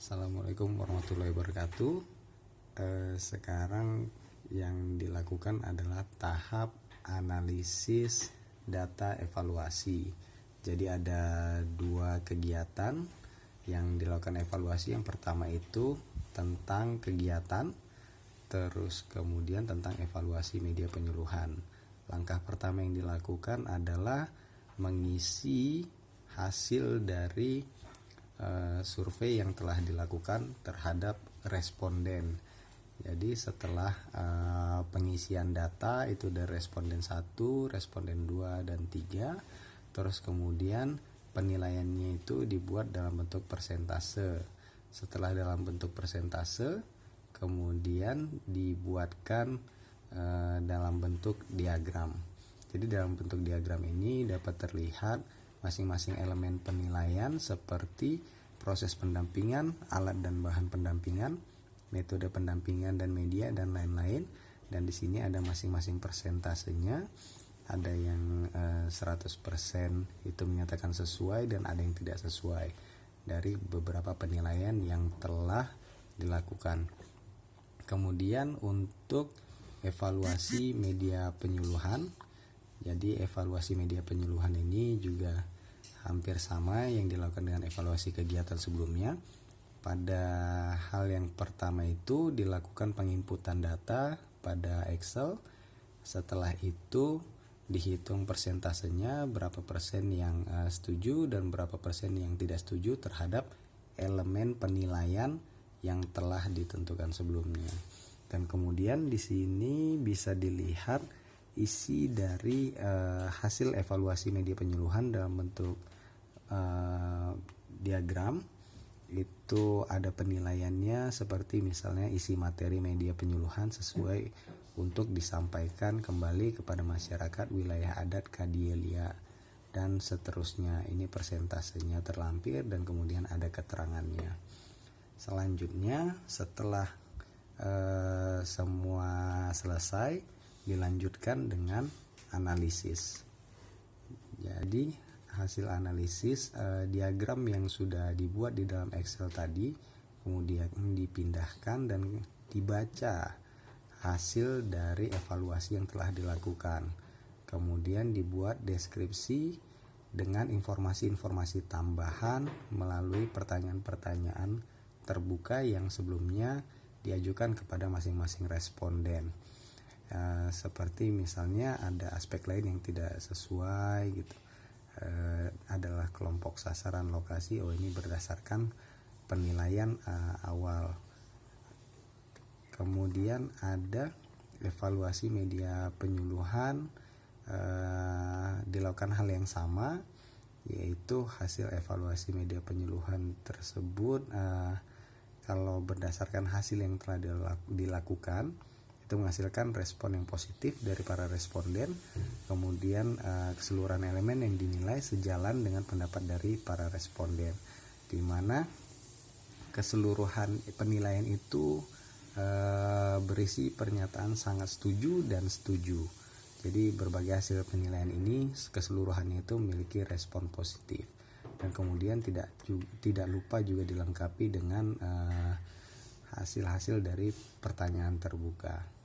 Assalamualaikum warahmatullahi wabarakatuh. Sekarang yang dilakukan adalah tahap analisis data evaluasi. Jadi ada dua kegiatan yang dilakukan evaluasi. Yang pertama itu tentang kegiatan, terus kemudian tentang evaluasi media penyuluhan. Langkah pertama yang dilakukan adalah mengisi hasil dari survei yang telah dilakukan terhadap responden. Jadi setelah pengisian data itu dari responden 1, responden 2 dan 3, terus kemudian penilaiannya itu dibuat dalam bentuk persentase. Setelah dalam bentuk persentase, kemudian dibuatkan dalam bentuk diagram. Jadi dalam bentuk diagram ini dapat terlihat masing-masing elemen penilaian seperti proses pendampingan, alat dan bahan pendampingan, metode pendampingan dan media dan lain-lain. Dan di sini ada masing-masing persentasenya. Ada yang 100% itu menyatakan sesuai dan ada yang tidak sesuai dari beberapa penilaian yang telah dilakukan. Kemudian untuk evaluasi media penyuluhan, jadi evaluasi media penyuluhan ini juga hampir sama yang dilakukan dengan evaluasi kegiatan sebelumnya. Pada hal yang pertama itu dilakukan penginputan data pada Excel. Setelah itu dihitung persentasenya, berapa persen yang setuju dan berapa persen yang tidak setuju terhadap elemen penilaian yang telah ditentukan sebelumnya. Dan kemudian di sini bisa dilihat isi dari hasil evaluasi media penyuluhan dalam bentuk diagram. Itu ada penilaiannya seperti misalnya isi materi media penyuluhan sesuai untuk disampaikan kembali kepada masyarakat wilayah adat Kadielia dan seterusnya. Ini persentasenya terlampir dan kemudian ada keterangannya. Selanjutnya setelah semua selesai, dilanjutkan dengan analisis. Jadi hasil analisis diagram yang sudah dibuat di dalam Excel tadi kemudian dipindahkan dan dibaca hasil dari evaluasi yang telah dilakukan. Kemudian dibuat deskripsi dengan informasi-informasi tambahan melalui pertanyaan-pertanyaan terbuka yang sebelumnya diajukan kepada masing-masing responden. Seperti misalnya ada aspek lain yang tidak sesuai gitu, adalah kelompok sasaran lokasi. Ini berdasarkan penilaian awal. Kemudian ada evaluasi media penyuluhan, dilakukan hal yang sama, yaitu hasil evaluasi media penyuluhan tersebut kalau berdasarkan hasil yang telah dilakukan itu menghasilkan respon yang positif dari para responden. Kemudian keseluruhan elemen yang dinilai sejalan dengan pendapat dari para responden, di mana keseluruhan penilaian itu berisi pernyataan sangat setuju dan setuju. Jadi berbagai hasil penilaian ini keseluruhannya itu memiliki respon positif. Dan kemudian tidak lupa juga dilengkapi dengan hasil-hasil dari pertanyaan terbuka.